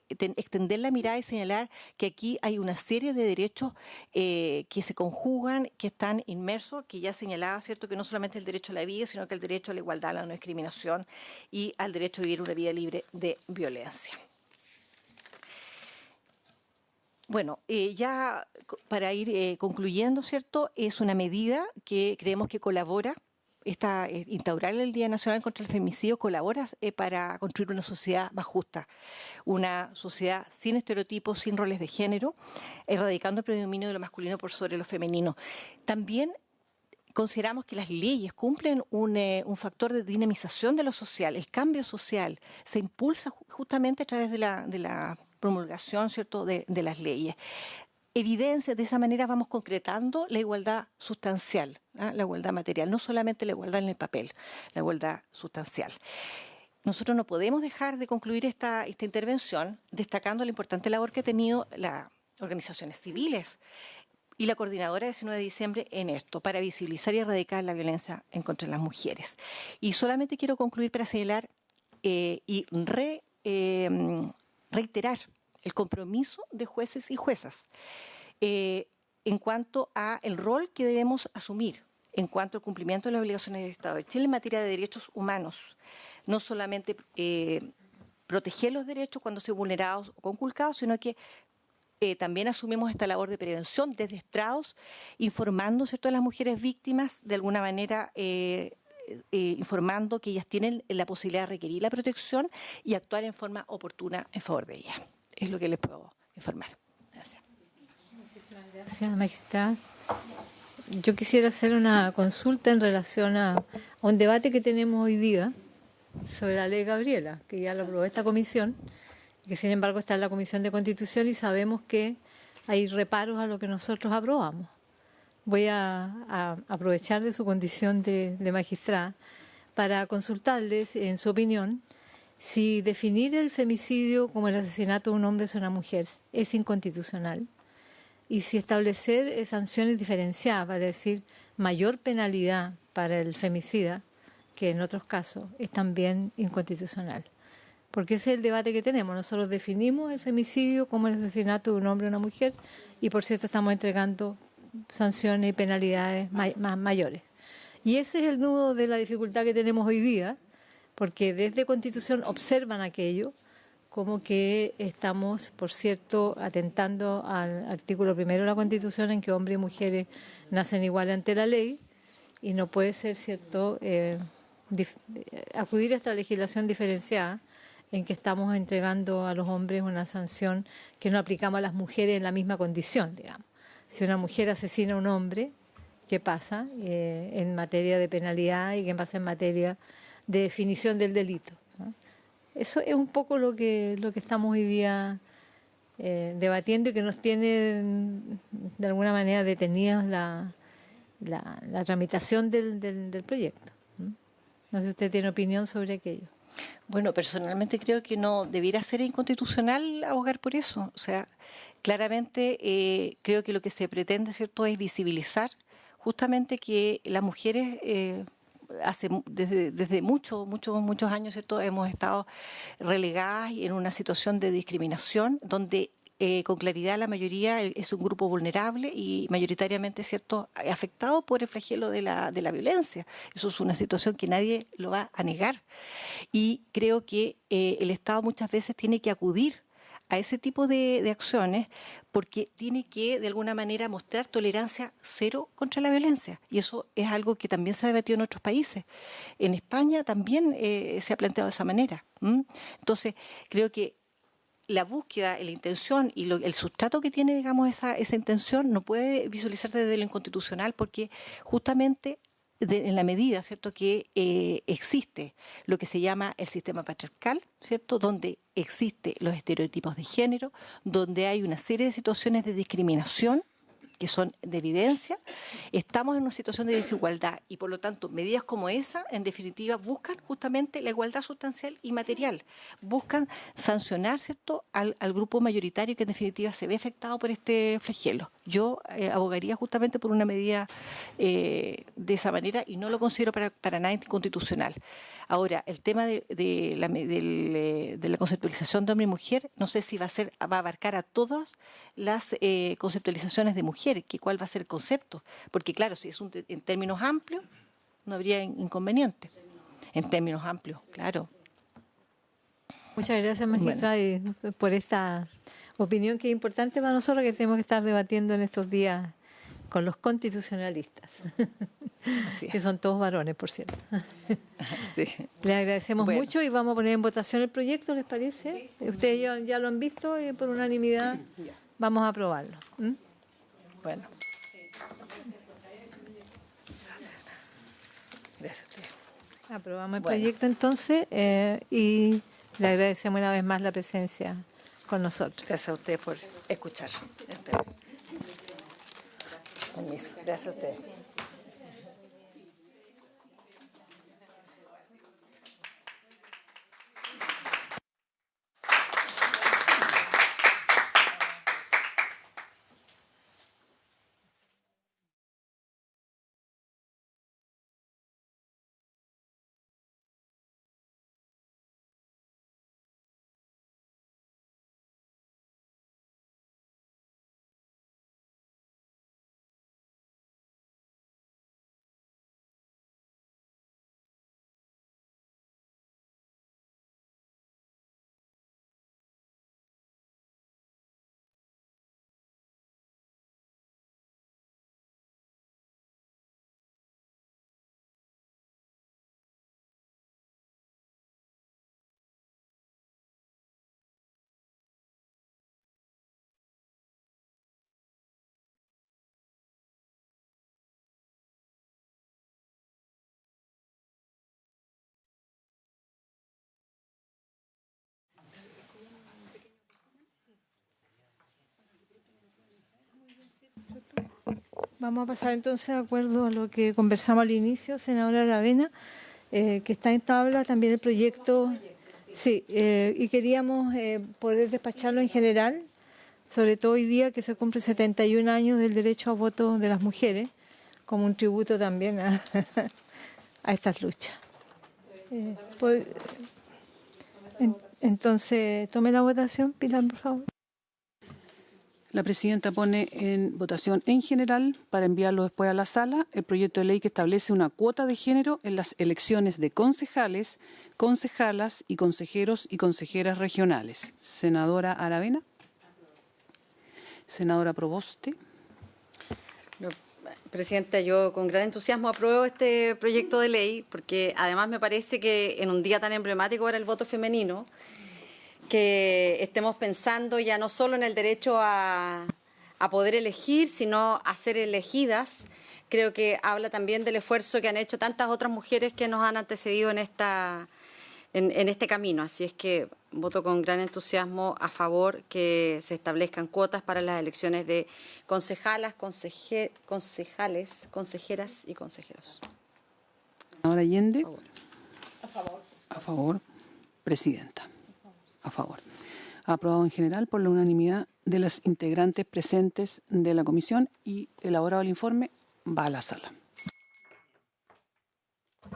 extender la mirada y señalar que aquí hay una serie de derechos que se conjugan, que están inmersos, que ya señalaba, ¿cierto?, que no solamente el derecho a la vida, sino que el derecho a la igualdad, a la no discriminación y al derecho a vivir una vida libre de violencia. Bueno, ya para ir concluyendo, ¿cierto?, es una medida que creemos que colabora, instaurar el Día Nacional contra el Femicidio colabora para construir una sociedad más justa, una sociedad sin estereotipos, sin roles de género, erradicando el predominio de lo masculino por sobre lo femenino. También consideramos que las leyes cumplen un factor de dinamización de lo social. El cambio social se impulsa justamente a través de la promulgación, ¿cierto?, de las leyes. De esa manera vamos concretando la igualdad sustancial, la igualdad material, no solamente la igualdad en el papel, la igualdad sustancial. Nosotros no podemos dejar de concluir esta intervención destacando la importante labor que ha tenido las organizaciones civiles y la coordinadora de 19 de diciembre en esto, para visibilizar y erradicar la violencia en contra de las mujeres. Y solamente quiero concluir para señalar y reiterar el compromiso de jueces y juezas en cuanto a el rol que debemos asumir en cuanto al cumplimiento de las obligaciones del Estado de Chile en materia de derechos humanos. No solamente proteger los derechos cuando sean vulnerados o conculcados, sino que también asumimos esta labor de prevención desde estrados, informando, ¿cierto?, a las mujeres víctimas, de alguna manera informando que ellas tienen la posibilidad de requerir la protección y actuar en forma oportuna en favor de ellas. Es lo que les puedo informar. Gracias. Muchísimas gracias, magistrada. Yo quisiera hacer una consulta en relación a un debate que tenemos hoy día sobre la ley Gabriela, que ya lo aprobó esta comisión, que sin embargo está en la Comisión de Constitución y sabemos que hay reparos a lo que nosotros aprobamos. Voy a aprovechar de su condición de magistrada para consultarles, en su opinión, si definir el femicidio como el asesinato de un hombre sobre una mujer es inconstitucional y si establecer sanciones diferenciadas, para decir mayor penalidad para el femicida que en otros casos, es también inconstitucional. Porque ese es el debate que tenemos. Nosotros definimos el femicidio como el asesinato de un hombre o una mujer y, por cierto, estamos entregando sanciones y penalidades mayores. Y ese es el nudo de la dificultad que tenemos hoy día, porque desde Constitución observan aquello como que estamos, por cierto, atentando al artículo 1 de la Constitución en que hombres y mujeres nacen iguales ante la ley y no puede ser, cierto, acudir a esta legislación diferenciada en que estamos entregando a los hombres una sanción que no aplicamos a las mujeres en la misma condición, digamos. Si una mujer asesina a un hombre, ¿qué pasa en materia de penalidad y qué pasa en materia de definición del delito? ¿No? Eso es un poco lo que estamos hoy día debatiendo y que nos tiene de alguna manera detenidas la tramitación del proyecto. No sé si usted tiene opinión sobre aquello. Bueno, personalmente creo que no debiera ser inconstitucional abogar por eso. O sea, claramente creo que lo que se pretende, ¿cierto?, es visibilizar justamente que las mujeres desde muchos años, ¿cierto?, hemos estado relegadas en una situación de discriminación donde con claridad la mayoría es un grupo vulnerable y mayoritariamente, ¿cierto?, afectado por el flagelo de la violencia. Eso es una situación que nadie lo va a negar. Y creo que el Estado muchas veces tiene que acudir a ese tipo de acciones porque tiene que, de alguna manera, mostrar tolerancia cero contra la violencia. Y eso es algo que también se ha debatido en otros países. En España también se ha planteado de esa manera. Entonces, creo que la búsqueda, la intención y el sustrato que tiene, digamos, esa intención no puede visualizarse desde lo inconstitucional porque justamente en la medida, ¿cierto?, que existe lo que se llama el sistema patriarcal, ¿cierto?, donde existen los estereotipos de género, donde hay una serie de situaciones de discriminación que son de evidencia, estamos en una situación de desigualdad y por lo tanto medidas como esa, en definitiva, buscan justamente la igualdad sustancial y material, buscan sancionar, ¿cierto?, al grupo mayoritario que en definitiva se ve afectado por este flagelo. Yo abogaría justamente por una medida de esa manera y no lo considero para nada inconstitucional. Ahora, el tema de la conceptualización de hombre y mujer, no sé si va a abarcar a todas las conceptualizaciones de mujer, que cuál va a ser el concepto. Porque claro, si es en términos amplios, no habría inconveniente. En términos amplios, claro. Muchas gracias, magistrada, por esta opinión que es importante para nosotros, que tenemos que estar debatiendo en estos días con los constitucionalistas, que son todos varones, por cierto. Sí. Les agradecemos mucho y vamos a poner en votación el proyecto, ¿les parece? Sí. Ustedes ya lo han visto y por unanimidad vamos a aprobarlo. Bueno. Gracias. Aprobamos el proyecto entonces y le agradecemos una vez más la presencia con nosotros. Gracias a ustedes por escuchar. Permiso. Gracias a ustedes. Vamos a pasar entonces de acuerdo a lo que conversamos al inicio, senadora Aravena, que está en tabla también el proyecto. Sí, y queríamos poder despacharlo en general, sobre todo hoy día que se cumple 71 años del derecho a voto de las mujeres, como un tributo también a estas luchas. Entonces, tome la votación, Pilar, por favor. La presidenta pone en votación en general, para enviarlo después a la sala, el proyecto de ley que establece una cuota de género en las elecciones de concejales, concejalas y consejeros y consejeras regionales. Senadora Aravena. Senadora Proboste. Presidenta, yo con gran entusiasmo apruebo este proyecto de ley porque además me parece que en un día tan emblemático para el voto femenino, que estemos pensando ya no solo en el derecho a poder elegir, sino a ser elegidas. Creo que habla también del esfuerzo que han hecho tantas otras mujeres que nos han antecedido en este camino. Así es que voto con gran entusiasmo a favor que se establezcan cuotas para las elecciones de concejalas, concejales, consejeras y consejeros. Senadora Allende. A favor. A favor. Presidenta. A favor. Aprobado en general por la unanimidad de las integrantes presentes de la comisión y elaborado el informe va a la sala.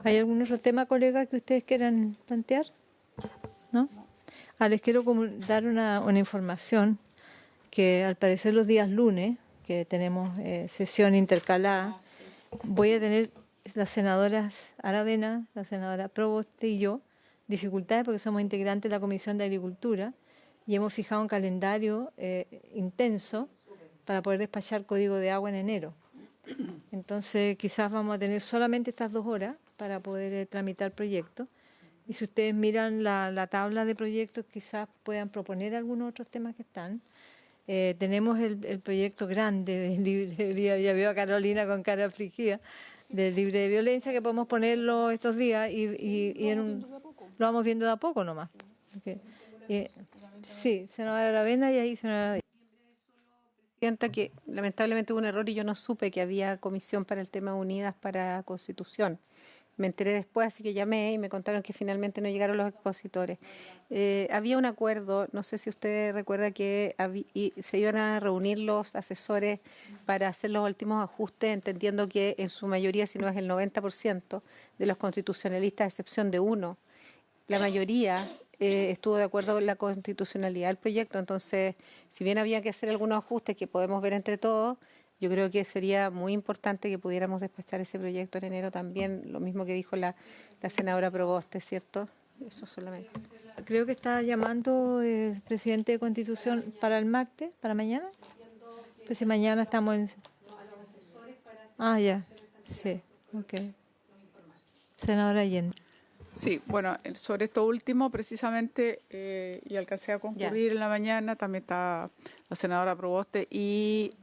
¿Hay algún otro tema, colega, que ustedes quieran plantear? ¿No? Les quiero dar una información que al parecer los días lunes, que tenemos sesión intercalada, voy a tener las senadoras Aravena, la senadora Proboste y yo dificultades porque somos integrantes de la Comisión de Agricultura y hemos fijado un calendario intenso para poder despachar código de agua en enero. Entonces quizás vamos a tener solamente estas 2 horas para poder tramitar proyectos. Y si ustedes miran la tabla de proyectos, quizás puedan proponer algunos otros temas que están. Tenemos el proyecto grande del libre de vida, ya veo a Carolina con cara afligida, del libre de violencia, que podemos ponerlo estos días y lo vamos viendo de a poco nomás. Sí, senadora Aravena y ahí senadora. Presidenta, que lamentablemente hubo un error y yo no supe que había comisión para el tema Unidas para Constitución. Me enteré después, así que llamé y me contaron que finalmente no llegaron los expositores. Había un acuerdo, no sé si usted recuerda que se iban a reunir los asesores para hacer los últimos ajustes, entendiendo que en su mayoría, si no es el 90% de los constitucionalistas, a excepción de uno, la mayoría estuvo de acuerdo con la constitucionalidad del proyecto. Entonces, si bien había que hacer algunos ajustes que podemos ver entre todos, yo creo que sería muy importante que pudiéramos despachar ese proyecto en enero también, lo mismo que dijo la senadora Proboste, ¿cierto? Eso solamente. Creo que está llamando el presidente de Constitución para el martes, para mañana. Pues si mañana estamos en... ya, sí, ok. Senadora Allende. Sí, bueno, sobre esto último, precisamente, y alcancé a concurrir en la mañana, también está la senadora Proboste, y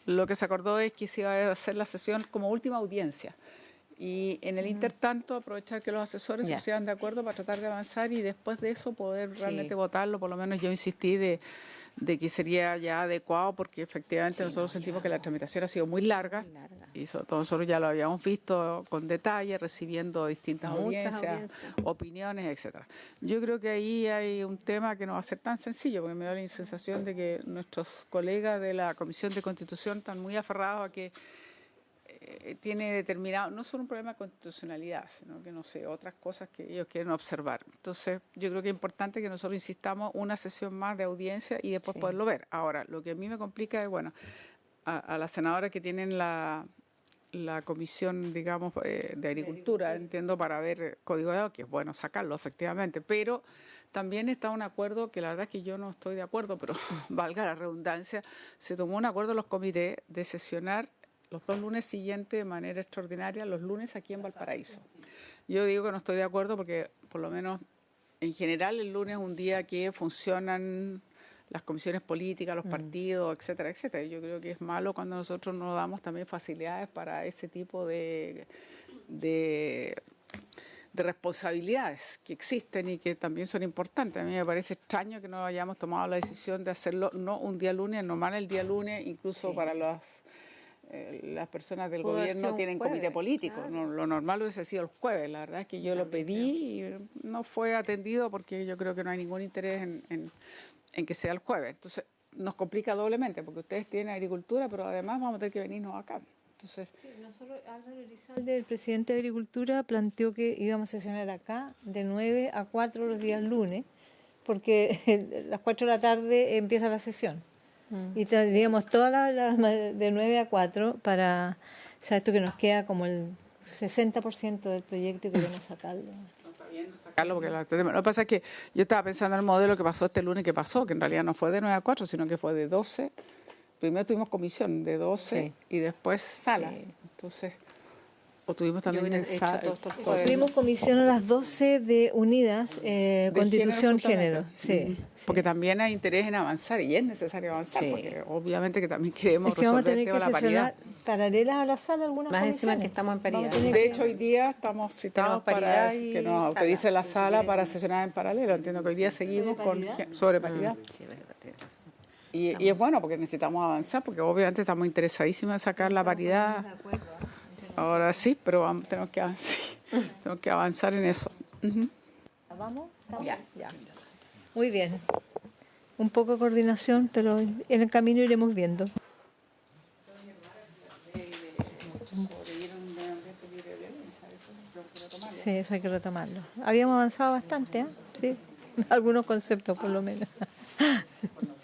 lo que se acordó es que se iba a hacer la sesión como última audiencia. Y en el intertanto, aprovechar que los asesores se pusieran de acuerdo para tratar de avanzar y después de eso poder realmente votarlo. Por lo menos yo insistí de que sería ya adecuado, porque efectivamente nosotros sentimos que la tramitación ha sido muy larga y sobre todo nosotros ya lo habíamos visto con detalle, recibiendo distintas audiencias, opiniones, etcétera. Yo creo que ahí hay un tema que no va a ser tan sencillo, porque me da la sensación de que nuestros colegas de la Comisión de Constitución están muy aferrados a que tiene determinado, no solo un problema de constitucionalidad, sino que, no sé, otras cosas que ellos quieren observar. Entonces, yo creo que es importante que nosotros insistamos una sesión más de audiencia y después poderlo ver. Ahora, lo que a mí me complica es, bueno, a la senadora que tienen la comisión, digamos, de agricultura, entiendo, para ver código de agua, que es bueno sacarlo, efectivamente, pero también está un acuerdo que la verdad es que yo no estoy de acuerdo, pero valga la redundancia, se tomó un acuerdo en los comités de sesionar los 2 lunes siguientes de manera extraordinaria, los lunes aquí en Valparaíso. Yo digo que no estoy de acuerdo porque, por lo menos, en general, el lunes es un día que funcionan las comisiones políticas, los partidos, etcétera, etcétera. Yo creo que es malo cuando nosotros no damos también facilidades para ese tipo de responsabilidades que existen y que también son importantes. A mí me parece extraño que no hayamos tomado la decisión de hacerlo no un día lunes, normal el día lunes, incluso para las personas del gobierno tienen comité político. Claro. No, lo normal hubiese sido el jueves. La verdad es que yo lo pedí y no fue atendido porque yo creo que no hay ningún interés en que sea el jueves. Entonces nos complica doblemente porque ustedes tienen agricultura, pero además vamos a tener que venirnos acá. Entonces, nosotros, Álvaro Elizalde, el presidente de Agricultura, planteó que íbamos a sesionar acá de 9 a 4 los días lunes, porque a las 4 de la tarde empieza la sesión. Y tendríamos todas de 9 a 4 para, ¿sabes esto que nos queda como el 60% del proyecto y queremos sacarlo? Porque lo que pasa es que yo estaba pensando en el modelo que pasó este lunes que pasó, que en realidad no fue de 9 a 4, sino que fue de 12. Primero tuvimos comisión de 12 y después salas. Entonces, o tuvimos también tuvimos comisión a las 12 de Unidas, Constitución, Género. Sí, porque también hay interés en avanzar y es necesario avanzar, porque obviamente que también queremos resolver el tema de la paridad. Paralelas a la sala algunas más comisiones. Encima que estamos en paridad. De hecho, hoy día estamos citados para que nos autorice la sala para sesionar en paralelo. Entiendo que hoy día seguimos sobre paridad. Y es bueno porque necesitamos avanzar, porque obviamente estamos interesadísimos en sacar la paridad. Ahora sí, pero tenemos que avanzar en eso. ¿Vamos? Ya. Muy bien. Un poco de coordinación, pero en el camino iremos viendo. Sí, eso hay que retomarlo. Habíamos avanzado bastante, ¿eh? Sí, algunos conceptos por lo menos.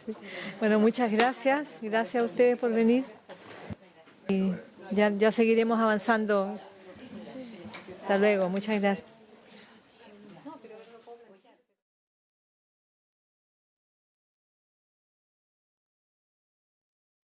Sí. Bueno, muchas gracias. Gracias a ustedes por venir. Y ya seguiremos avanzando. Hasta luego. Muchas gracias.